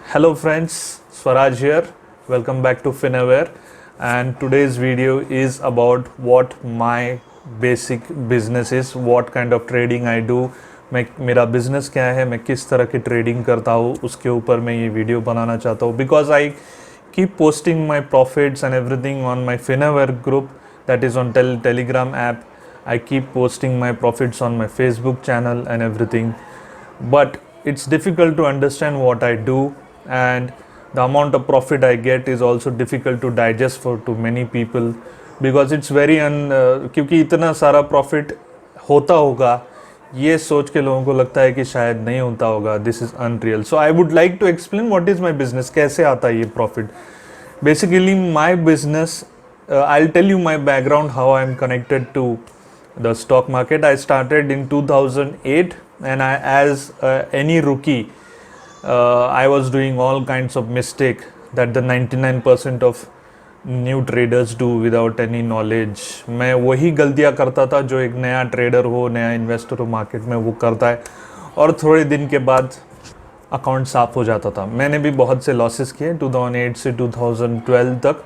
Hello friends, Swaraj here. Welcome back to FinAware, and today's video is about what my basic business is, what kind of trading I do. मैं मेरा business क्या है, मैं किस तरह की trading करता हूँ, उसके ऊपर मैं ये वीडियो बनाना चाहता हूँ because I keep posting my profits and everything on my FinAware group that is on Telegram app. I keep posting my profits on my Facebook channel and everything, but it's difficult to understand what I do, and the amount of profit I get is also difficult to digest for to many people because it's very क्योंकि इतना सारा profit होता होगा ये सोच के लोगों को लगता है कि शायद नहीं होता होगा. This is unreal. So I would like to explain what is my business, कैसे आता है ये profit. Basically my business, I will tell you my background, how I am connected to the stock market. I started in 2008, and as any rookie, I was doing all kinds of mistake that the 99% of new traders do without any knowledge. मैं वही गलतियाँ करता था जो एक नया trader हो, नया इन्वेस्टर हो मार्केट में वो करता है, और थोड़े दिन के बाद अकाउंट साफ हो जाता था. मैंने भी बहुत से लॉसेस किए 2008 से 2012 तक,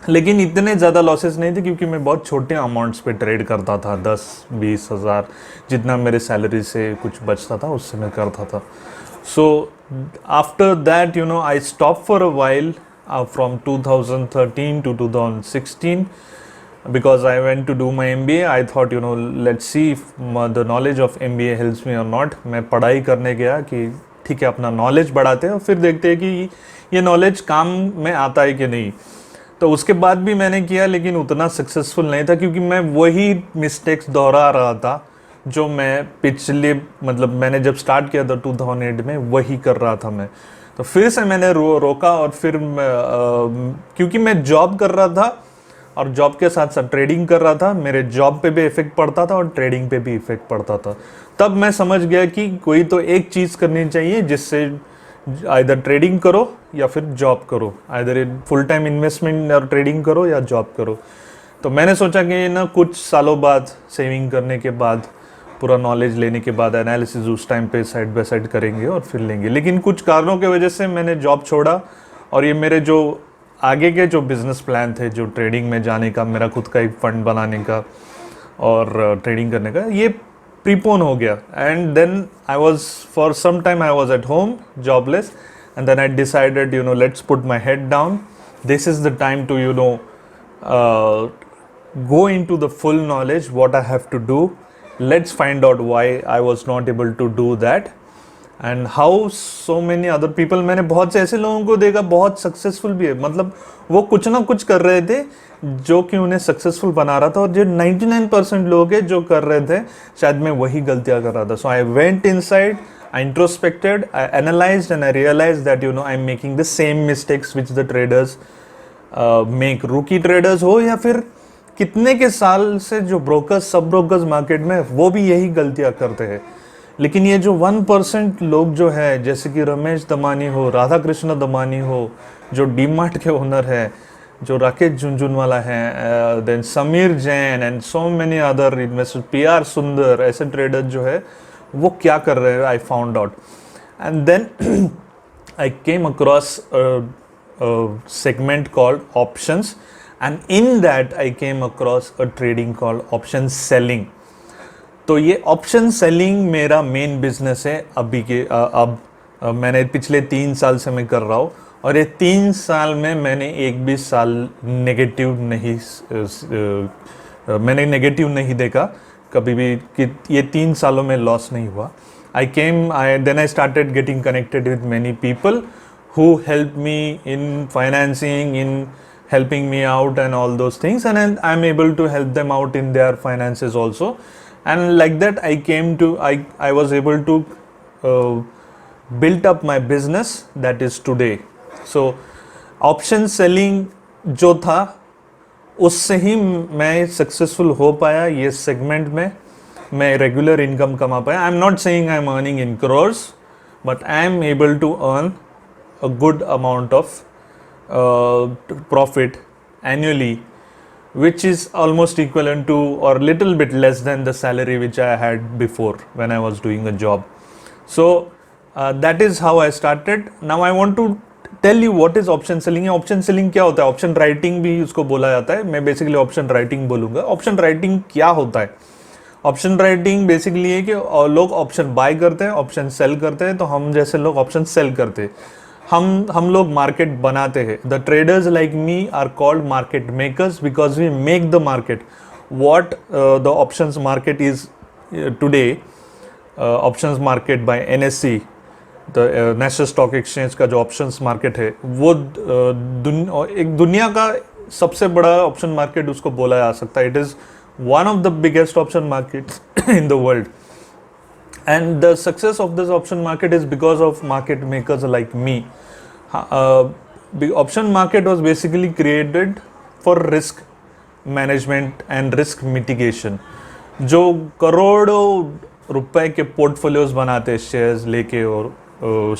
लेकिन इतने ज़्यादा लॉसेस नहीं थे क्योंकि मैं बहुत छोटे अमाउंट्स पे ट्रेड करता था. 10-20 हज़ार जितना मेरे सैलरी से कुछ बचता था उससे मैं करता था. So after that I stop for a while from 2013 to 2016 because I went to do my MBA. I thought let's see if the knowledge of MBA helps me or not. मैं पढ़ाई करने गया कि ठीक है अपना नॉलेज बढ़ाते हैं और फिर देखते हैं कि ये नॉलेज काम में आता है कि नहीं. तो उसके बाद भी मैंने किया, लेकिन उतना सक्सेसफुल नहीं था क्योंकि मैं वही मिस्टेक्स दोहरा रहा था जो मैं पिछले मैंने जब स्टार्ट किया था 2008 में वही कर रहा था मैं. तो फिर से मैंने रोका, और फिर क्योंकि मैं जॉब कर रहा था और जॉब के साथ साथ ट्रेडिंग कर रहा था, मेरे जॉब पे भी इफेक्ट पड़ता था और ट्रेडिंग पे भी इफेक्ट पड़ता था. तब मैं समझ गया कि कोई तो एक चीज़ करनी चाहिए जिससे आइदर ट्रेडिंग करो या फिर जॉब करो, आइदर फुल टाइम इन्वेस्टमेंट और ट्रेडिंग करो या जॉब करो. तो मैंने सोचा कि कुछ सालों बाद सेविंग करने के बाद, पूरा नॉलेज लेने के बाद एनालिसिस उस टाइम पे साइड बाय साइड करेंगे और फिर लेंगे. लेकिन कुछ कारणों की वजह से मैंने जॉब छोड़ा, और ये मेरे जो आगे के जो बिज़नेस प्लान थे, जो ट्रेडिंग में जाने का, मेरा खुद का एक फंड बनाने का और ट्रेडिंग करने का, ये प्रीपोन हो गया. And then I was for some time I was at home jobless, and then I decided let's put my head down. This is the time to go into the full knowledge what I have to do. Let's find out why I was not able to do that and how so many other people. मैंने बहुत से ऐसे लोगों को देखा बहुत successful भी है, वो कुछ ना कुछ कर रहे थे जो कि उन्हें सक्सेसफुल बना रहा था, और जो 99% लोग हैं जो कर रहे थे शायद मैं वही गलतियां कर रहा था. So I went inside, I introspected, I analysed and I realised that I am making the same mistakes which the traders make. Rookie traders हो या फिर कितने के साल से जो ब्रोकर्स, सब ब्रोकर्स मार्केट में, वो भी यही गलतियां करते हैं. लेकिन ये जो 1% लोग जो है, जैसे कि रमेश दमानी हो, राधा कृष्ण दमानी हो, जो डीमार्ट के ओनर है, जो राकेश झुनझुनवाला है, then Sameer Jain and so many other investor, PR Sundar, ऐसे ट्रेडर जो है वो क्या कर रहे हैं, I found out. And then I came across segment called options, and in that I came across a trading called option selling. तो ये ऑप्शन सेलिंग मेरा मेन बिजनेस है अभी के अब मैंने पिछले 3 साल से मैं कर रहा हूँ, और ये 3 साल में मैंने एक भी साल मैंने नेगेटिव नहीं देखा कभी भी कि ये 3 सालों में लॉस नहीं हुआ. Then I started getting connected with many people who helped me in financing, in helping me out and all those things, and I'm able to help them out in their finances also. And like that I was able to build up my business that is today. So option selling जो था उससे ही मैं successful हो पाया ये segment में, मैं regular income कमा पाया. I am not saying I am earning in crores, but I am able to earn a good amount of profit annually, which is almost equivalent to or little bit less than the salary which I had before when I was doing a job. So That is how I started. Now I want to tell you what is option selling. Option selling क्या होता है? Option writing भी उसको बोला जाता है. मैं basically option writing बोलूंगा. ऑप्शन राइटिंग क्या होता है? ऑप्शन राइटिंग बेसिकली है कि लोग ऑप्शन बाय करते हैं, ऑप्शन सेल करते हैं. तो हम जैसे लोग ऑप्शन सेल करते हैं. हम लोग मार्केट बनाते हैं. The traders like me are called market makers because we make the market. What the options market is today, options market by NSE, the national stock exchange का जो ऑप्शंस मार्केट है वो एक दुनिया का सबसे बड़ा ऑप्शन मार्केट उसको बोला जा सकता है. It is one of the biggest option markets in the world, and the success of this option market is because of market makers like me. The option market was basically created for risk management and risk mitigation. जो करोड़ों रुपए के portfolios बनाते हैं shares लेके और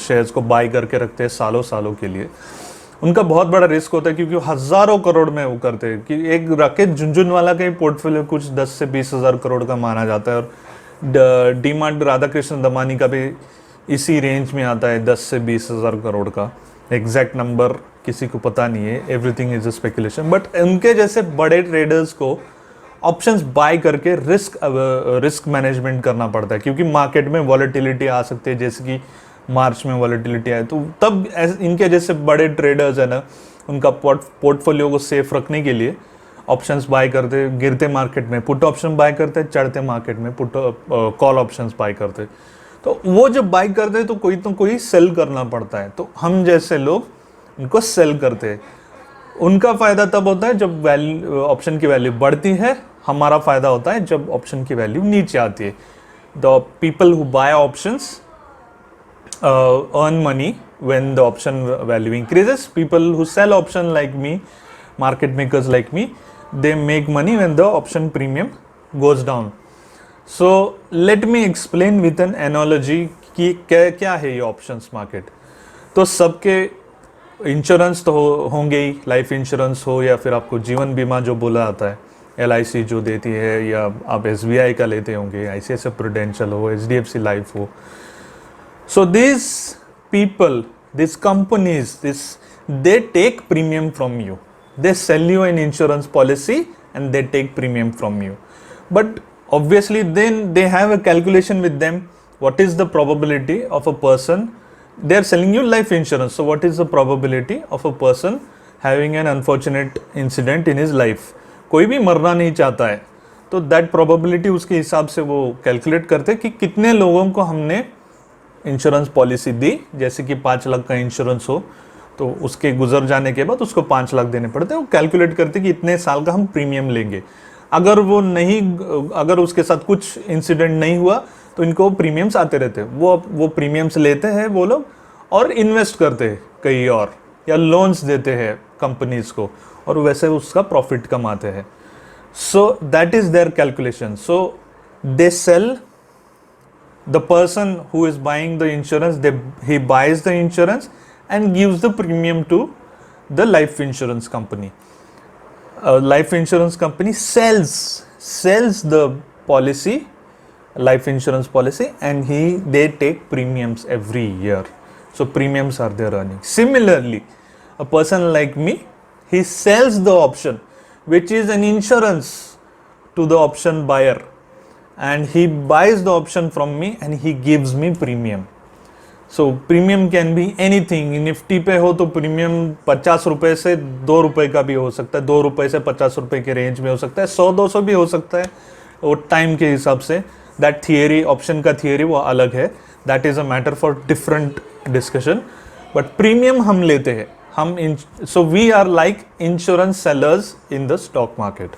shares को bye करके रखते हैं सालों सालों के लिए, उनका बहुत बड़ा रिस्क होता है क्योंकि हजारों करोड़ में वो करते हैं. कि एक राकेश झुनझुनवाला का ही पोर्टफोलियो कुछ 10 से 20 हज़ार करोड़ का माना जाता है, और डीमार्ट राधाकृष्ण दमानी का भी इसी रेंज में आता है, 10 से 20 हज़ार करोड़ का. एग्जैक्ट नंबर किसी को पता नहीं है, everything is a speculation. But उनके जैसे बड़े ट्रेडर्स को ऑप्शंस बाय करके रिस्क मैनेजमेंट करना पड़ता है क्योंकि मार्केट में वॉलेटिलिटी आ सकती है. जैसे कि मार्च में वॉलेटिलिटी आए तो तब इनके जैसे बड़े ट्रेडर्स है ना, उनका पोर्टफोलियो को सेफ रखने के लिए ऑप्शंस बाय करते, गिरते मार्केट में पुट ऑप्शन बाय करते, चढ़ते मार्केट में पुट कॉल ऑप्शंस बाय करते. तो वो जब बाय करते तो कोई सेल करना पड़ता है. तो हम जैसे लोग उनको सेल करते हैं. उनका फायदा तब होता है जब वैल्यू ऑप्शन की वैल्यू बढ़ती है. हमारा फायदा होता है जब ऑप्शन की वैल्यू नीचे आती है. The people who buy options earn money when the option value increases. People who sell option like me, market makers like me, they make money when the option premium goes down. So let me explain with an analogy कि क्या है ये options market. तो सबके insurance तो होंगे ही, life insurance हो या फिर आपको जीवन बीमा जो बोला जाता है LIC जो देती है, या आप SBI का लेते होंगे, ICICI प्रूडेंशियल हो, HDFC लाइफ हो. So these people, these companies, they take premium from you. They sell you an insurance policy and they take premium from you. But obviously then they have a calculation with them. What is the probability of a person? They are selling you life insurance. So what is the probability of a person having an unfortunate incident in his life? कोई भी मरना नहीं चाहता है, तो that probability उसके हिसाब से वो calculate करते कि कितने लोगों को हमने इंश्योरेंस पॉलिसी दी. जैसे कि 5 लाख का इंश्योरेंस हो तो उसके गुजर जाने के बाद उसको 5 लाख देने पड़ते हैं. वो कैलकुलेट करते कि इतने साल का हम प्रीमियम लेंगे. अगर उसके साथ कुछ इंसिडेंट नहीं हुआ तो इनको प्रीमियम्स आते रहते हैं. वो प्रीमियम्स लेते हैं वो लोग और इन्वेस्ट करते हैं कहीं और, या लोन्स देते हैं कंपनीज को, और वैसे उसका प्रॉफिट कमाते हैं. So that is their calculation. So they sell. The person who is buying the insurance, he buys the insurance and gives the premium to the life insurance company. Life insurance company sells the policy, life insurance policy, and they take premiums every year. So premiums are their earnings. Similarly, a person like me, he sells the option, which is an insurance to the option buyer. And he buys the option from me and he gives me premium. So premium can be anything. Nifty पे हो तो premium 50 रुपए से 2 रुपए का भी हो सकता है, 2 रुपए से 50 रुपए के रेंज में हो सकता है, 100-200 भी हो सकता है, और टाइम के हिसाब से. दैट थियरी, ऑप्शन का थियरी वो अलग है. That is a matter for different discussion. But premium हम लेते हैं. So we are like insurance sellers in the stock market.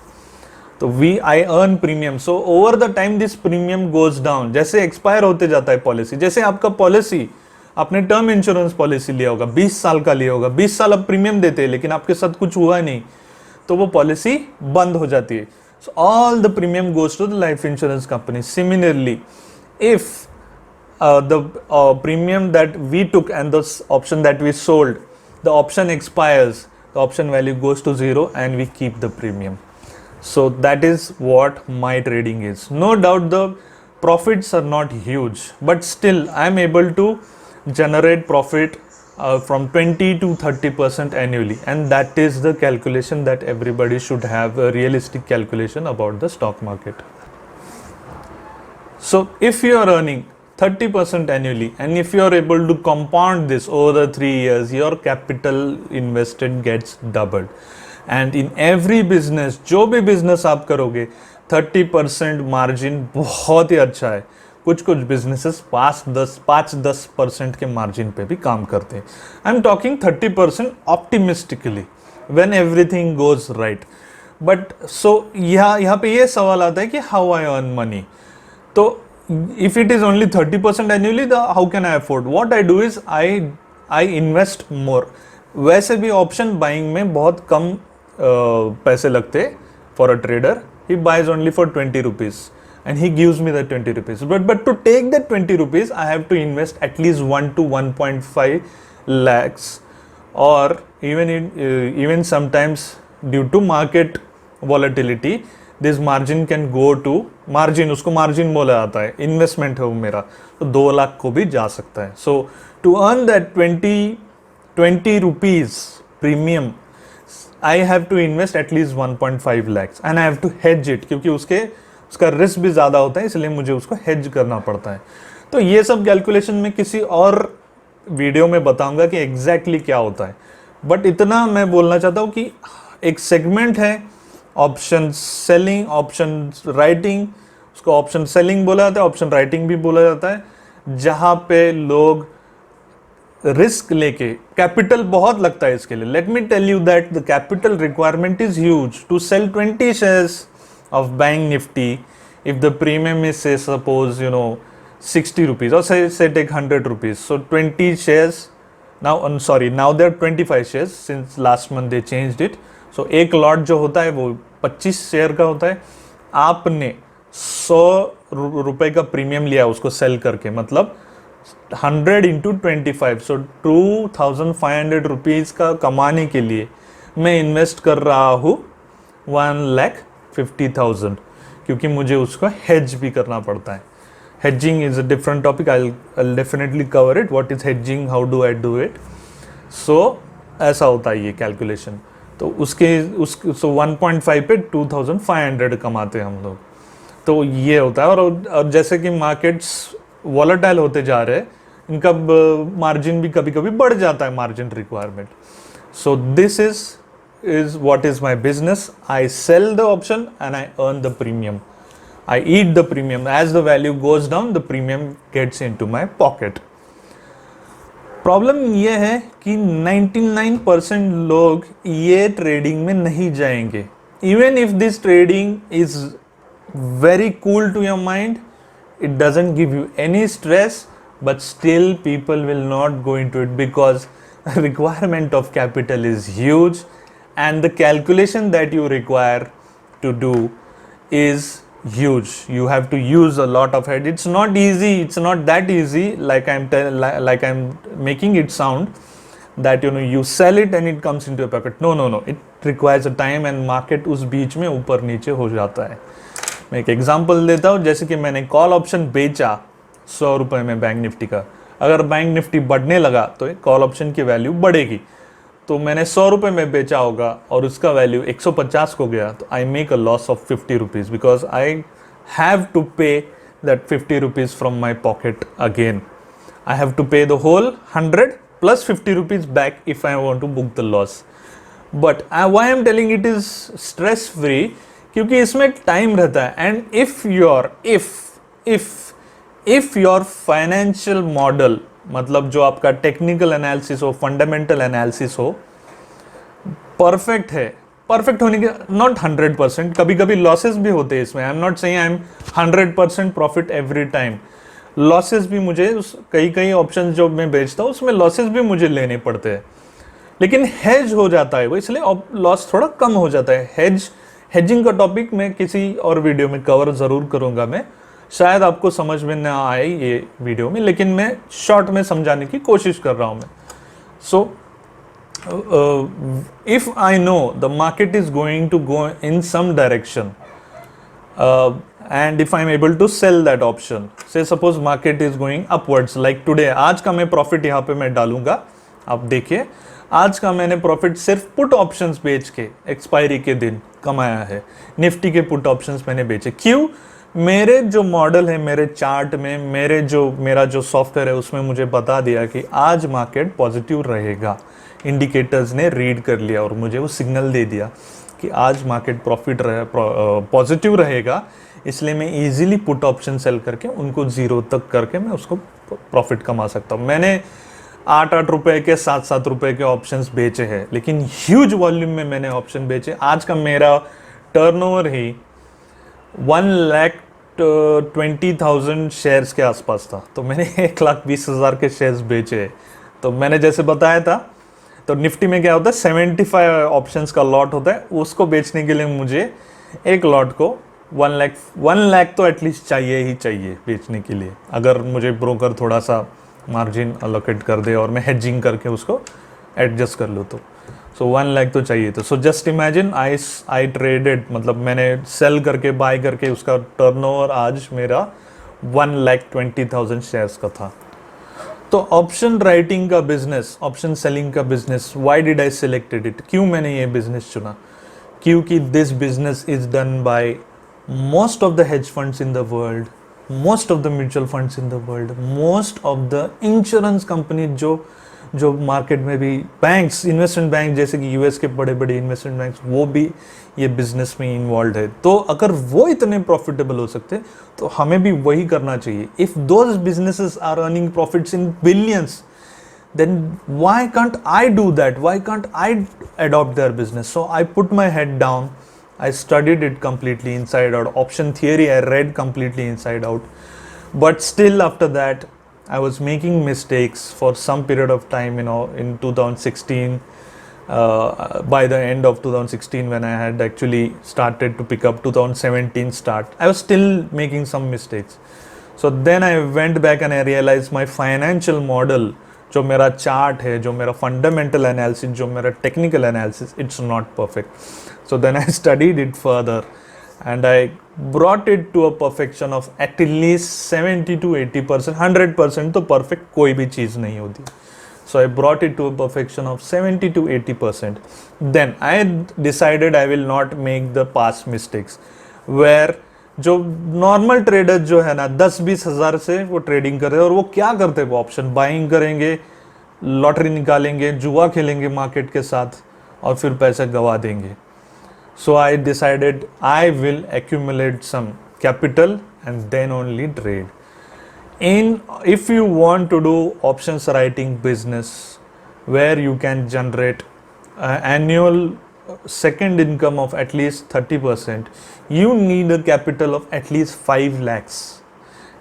तो I earn premium. So over the time this premium goes down. जैसे expire होते जाता है policy, जैसे आपका पॉलिसी, आपने टर्म इंश्योरेंस पॉलिसी लिया होगा, 20 साल का लिया होगा, 20 साल आप प्रीमियम देते हैं लेकिन आपके साथ कुछ हुआ नहीं, तो वो पॉलिसी बंद हो जाती है. So all the premium goes to the life insurance company. Similarly, if the premium that we took and the option that we sold, the option expires, the option value goes to 0 and we keep the premium. So that is what my trading is. No doubt the profits are not huge, but still I am able to generate profit from 20 to 30% annually, and that is the calculation that everybody should have, a realistic calculation about the stock market. So if you are earning 30% annually, and if you are able to compound this over the 3 years, your capital invested gets doubled. And in every business, जो भी business आप करोगे, 30% margin बहुत ही अच्छा है. कुछ कुछ businesses 5-10% के मार्जिन पे भी काम करते हैं. I am talking 30% optimistically when everything goes right. But so यहाँ पे ये सवाल आता है कि हाउ आई अर्न मनी. तो if it is only 30% annually, how can I afford? What I do is I invest more. वैसे भी ऑप्शन बाइंग में बहुत कम पैसे लगते for a trader. He buys only for 20 rupees and he gives me the 20 rupees. But to take that 20 rupees, I have to invest at least 1 to 1.5 lakhs, or even sometimes due to market volatility, this margin can go to margin. उसको margin बोला जाता है. Investment है वो मेरा, तो 2 लाख को भी जा सकता है. So to earn that 20 rupees premium, I have to invest at least 1.5 lakhs and I have to hedge it, क्योंकि उसका रिस्क भी ज़्यादा होता है, इसलिए मुझे उसको हेज करना पड़ता है. तो ये सब कैलकुलेशन में किसी और वीडियो में बताऊंगा कि एग्जैक्टली क्या होता है. बट इतना मैं बोलना चाहता हूँ कि एक सेगमेंट है ऑप्शन सेलिंग, ऑप्शन राइटिंग. उसको ऑप्शन सेलिंग बोला जाता है, ऑप्शन राइटिंग भी बोला जाता है, जहाँ पे लोग रिस्क लेके, कैपिटल बहुत लगता है इसके लिए. Let me tell you that the capital requirement is huge to sell 20 shares of Bank Nifty. If the premium is, say, suppose 60 rupees, or say take 100 rupees, so 20 shares. Now there are 25 shares since last month they changed it. So एक lot जो होता है वो 25 share का होता है. आपने 100 रुपए का प्रीमियम लिया उसको सेल करके, मतलब 100 into 25, so 2500 रुपीज का कमाने के लिए मैं इन्वेस्ट कर रहा हूँ 1,50,000, क्योंकि मुझे उसको हेज भी करना पड़ता है. Hedging is a different topic. I definitely cover it. What is hedging, how do I do it. So ऐसा होता है ये कैलकुलेशन. तो सो 1.5 पे 2500 कमाते हैं हम लोग. तो ये होता है. और जैसे कि मार्केट्स वॉलेटाइल होते जा रहे हैं, इनका मार्जिन भी कभी कभी बढ़ जाता है, margin requirement. So this is what is my business. I sell the option and I earn the premium. I eat the premium. As the value goes down, the premium gets into my pocket. Problem ये है कि 99% लोग ये trading में नहीं जाएंगे. Even if this trading is very cool to your mind, it doesn't give you any stress, but still people will not go into it because requirement of capital is huge. And the calculation that you require to do is huge. You have to use a lot of head. It's not easy. It's not that easy like I'm making it sound, that you sell it and it comes into your pocket. No. It requires a time and market उस बीच में ऊपर नीचे हो जाता है. मैं एक example देता हूँ. जैसे कि मैंने कॉल ऑप्शन बेचा 100 रुपए में बैंक निफ्टी का. अगर बैंक निफ्टी बढ़ने लगा तो कॉल ऑप्शन की वैल्यू बढ़ेगी. तो मैंने 100 रुपए में बेचा होगा और उसका वैल्यू 150 को गया, तो I make a loss of 50 rupees, because I have to pay that 50 rupees from my pocket again. I have to pay the whole 100 plus 50 rupees back if I want to book the loss. But why am telling it is stress free, क्योंकि इसमें time रहता है. And if your financial model, मतलब जो आपका technical analysis हो, fundamental analysis हो, perfect है. परफेक्ट होने के नॉट 100%, कभी कभी लॉसेस भी होते हैं इसमें. I am not saying I am 100% profit every time. Losses भी मुझे कई ऑप्शन जो मैं बेचता हूँ उसमें लॉसेस भी मुझे लेने पड़ते हैं, लेकिन हेज हो जाता है वो, इसलिए लॉस थोड़ा कम हो जाता है. हेजिंग का टॉपिक मैं किसी और वीडियो में कवर ज़रूर करूँगा. मैं शायद आपको समझ में ना आए ये वीडियो में, लेकिन मैं शॉर्ट में समझाने की कोशिश कर रहा हूँ मैं. सो if I know the market is going to go in some direction, and if I'm able to sell that option, say suppose market is going upwards like today, आज का मैं प्रॉफिट यहाँ पे मैं डालूंगा, आप देखिए आज का मैंने प्रॉफिट सिर्फ पुट ऑप्शंस बेच के एक्सपायरी के दिन कमाया है, निफ्टी के पुट ऑप्शंस मैंने बेचे। क्यों? मेरे जो मॉडल है, मेरे चार्ट में, मेरा जो सॉफ्टवेयर है उसमें मुझे बता दिया कि आज मार्केट पॉजिटिव रहेगा, इंडिकेटर्स ने रीड कर लिया और मुझे वो सिग्नल दे दिया कि आज मार्केट पॉजिटिव रहेगा, इसलिए मैं इजीली पुट ऑप्शन सेल करके उनको जीरो तक करके मैं उसको प्रॉफिट कमा सकता हूँ। मैंने 8-8 रुपए के 7-7 रुपए के ऑप्शंस बेचे हैं, लेकिन ह्यूज वॉल्यूम में मैंने ऑप्शन बेचे। आज का मेरा टर्नओवर ही 1,20,000 शेयर्स के आसपास था, तो मैंने 1,20,000 के शेयर्स बेचे। तो मैंने जैसे बताया था, तो निफ्टी में क्या होता है, 75 ऑप्शंस का लॉट होता है, उसको बेचने के लिए मुझे एक लॉट को 1 लाख तो एटलीस्ट चाहिए ही चाहिए बेचने के लिए, अगर मुझे ब्रोकर थोड़ा सा मार्जिन अलोकेट कर दे और मैं हेजिंग करके उसको एडजस्ट कर लूँ तो। सो 1 लाख तो चाहिए। तो so just imagine I traded, मतलब मैंने सेल करके बाय करके उसका टर्नओवर आज मेरा 1,20,000 शेयर्स का था। तो ऑप्शन राइटिंग का बिजनेस, ऑप्शन सेलिंग का business, why did I selected it, क्यों मैंने ये बिजनेस चुना? क्योंकि this business is done by most of the hedge funds in the world, most of the mutual funds in the world, most of the insurance companies जो market में भी, banks, investment bank जैसे कि US के बड़े बड़े investment banks, वो भी ये बिजनेस में इन्वॉल्व है। तो अगर वो इतने प्रॉफिटेबल हो सकते तो हमें भी वही करना चाहिए। If those businesses are earning profits in billions, then why can't I do that? Why can't I adopt their business? So I put my head down, I studied it completely inside out. Option theory I read completely inside out. But still after that, I was making mistakes for some period of time, in 2016. By the end of 2016, when I had actually started to pick up 2017 start, I was still making some mistakes. So then I went back and I realized my financial model, जो मेरा chart है, जो मेरा fundamental analysis, जो मेरा technical analysis, it's not perfect. So then I studied it further and I brought it to a perfection of at least 70 to 80%. 100% तो perfect कोई भी चीज़ नहीं होती। So I brought it to a perfection of 70 to 80%. Then I decided I will not make the past mistakes where जो normal trader जो है ना 10-20 हज़ार से वो ट्रेडिंग कर रहे हैं, और वो क्या करते हैं, वो ऑप्शन बाइंग करेंगे, लॉटरी निकालेंगे, जुआ खेलेंगे मार्केट के साथ और फिर पैसे गवा देंगे। So I decided I will accumulate some capital and then only trade. If you want to do options writing business where you can generate annual second income of at least 30%, you need a capital of at least 5 lakhs,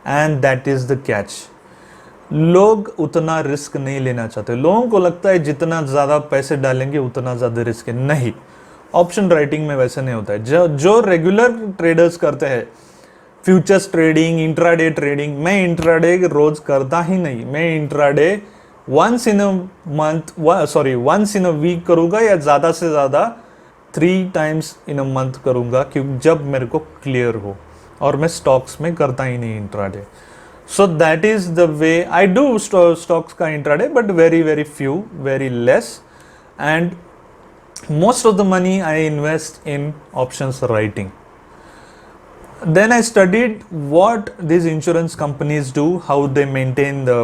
and that is the catch. लोग उतना risk नहीं लेना चाहते। लोगों को लगता है जितना ज़्यादा पैसे डालेंगे उतना ज़्यादा रिस्क है। नहीं, ऑप्शन राइटिंग में वैसे नहीं होता है। जो रेगुलर ट्रेडर्स करते हैं, फ्यूचर्स ट्रेडिंग, इंट्राडे ट्रेडिंग, मैं इंट्राडे रोज करता ही नहीं। मैं intraday once in a week करूँगा, या ज़्यादा से ज़्यादा 3 times इन अ मंथ करूँगा, क्योंकि जब मेरे को क्लियर हो, और मैं स्टॉक्स में करता ही नहीं intraday. So that is the way I do stocks का intraday, but very very few, very less, and most of the money I invest in options writing. Then I studied what these insurance companies do, how they maintain the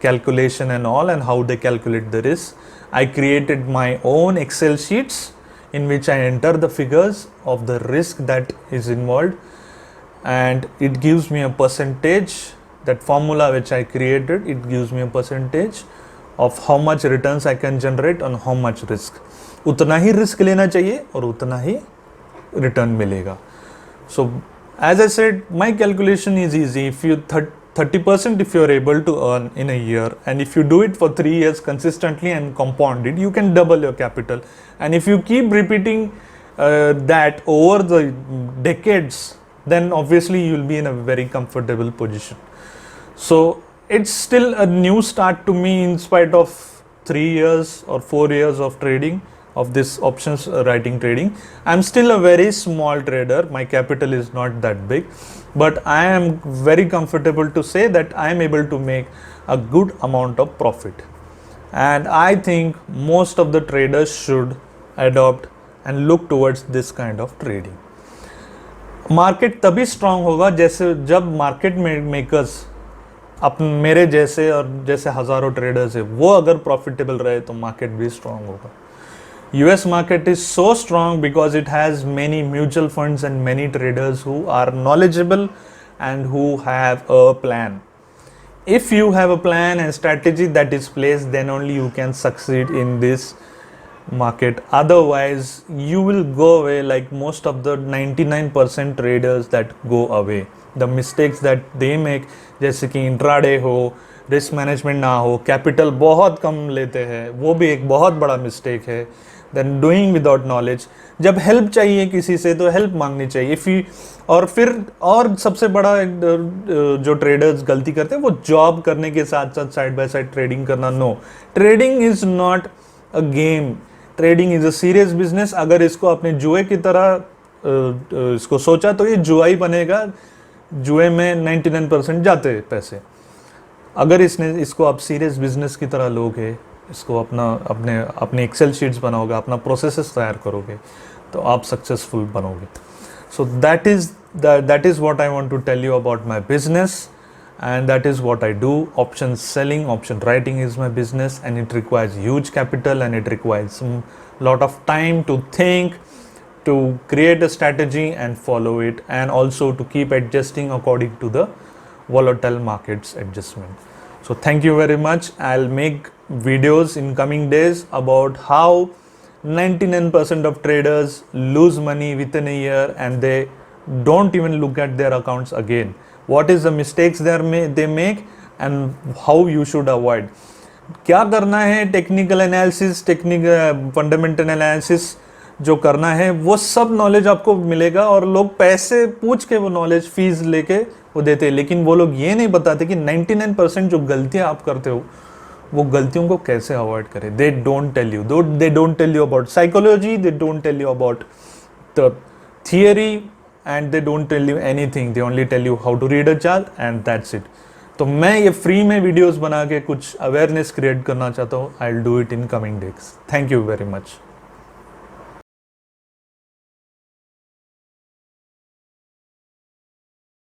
calculation and all, and how they calculate the risk. I created my own Excel sheets in which I enter the figures of the risk that is involved, and it gives me a percentage. That formula which I created, it gives me a percentage of how much returns I can generate on how much risk. उतना ही risk लेना चाहिए और उतना ही return मिलेगा। So as I said, my calculation is easy. If you 30% if you are able to earn in a year, and if you do it for 3 years consistently and compound it, you can double your capital. And if you keep repeating that over the decades, then obviously you will be in a very comfortable position. So it's still a new start to me in spite of 3 years or 4 years of trading of this options writing trading. I'm still a very small trader. My capital is not that big, but I am very comfortable to say that I am able to make a good amount of profit. And I think most of the traders should adopt and look towards this kind of trading. Market तभी strong होगा जैसे जब market makers अपन मेरे जैसे और जैसे हज़ारों traders है वो अगर प्रॉफिटेबल रहे तो मार्केट भी स्ट्रांग होगा. US market is so strong because it has many mutual funds and many traders who are knowledgeable and who have a plan. If you have a plan and strategy that is placed, then only you can succeed in this market. Otherwise you will go away like most of the 99% traders that go away. The mistakes that they make, जैसे कि intraday हो, risk management ना हो, capital बहुत कम लेते हैं, वो भी एक बहुत बड़ा मिस्टेक है. Then doing without knowledge. जब हेल्प चाहिए किसी से तो हेल्प मांगनी चाहिए. इफ़ यू और फिर और सबसे बड़ा जो ट्रेडर्स गलती करते हैं वो जॉब करने के साथ साथ साइड बाय साइड ट्रेडिंग करना. No, trading is not a game. Trading is a serious business. अगर इसको अपने जुए की तरह इसको सोचा तो ये जुआ ही बनेगा. जुए में 99% जाते हैं पैसे. अगर इसको आप सीरियस बिजनेस की तरह लोगे, इसको अपने एक्सेल शीट्स बनाओगे, अपना प्रोसेसेस तैयार करोगे तो आप सक्सेसफुल बनोगे. So that is what I want to tell you about my business, and that is what I do. Option selling, option writing is my business, and it requires huge capital and it requires some lot of time to think, to create a strategy and follow it, and also to keep adjusting according to the volatile markets adjustment. So thank you very much. I'll make videos in coming days about how 99% of traders lose money within a year and they don't even look at their accounts again. What is the mistakes they make and how you should avoid. क्या करना है, technical analysis, fundamental analysis जो करना है वो सब knowledge आपको मिलेगा. और लोग पैसे पूछ के वो नॉलेज फीस लेके वो देते हैं, लेकिन वो लोग ये नहीं बताते कि 99% जो गलतियां आप करते हो वो गलतियों को कैसे अवॉइड करें. They don't tell you about psychology, they don't tell you about the theory, and they don't tell you anything. They only tell you how to read a chart and that's it. तो मैं ये free में videos बना के कुछ awareness create करना चाहता हूँ. I'll do it in coming days. Thank you very much.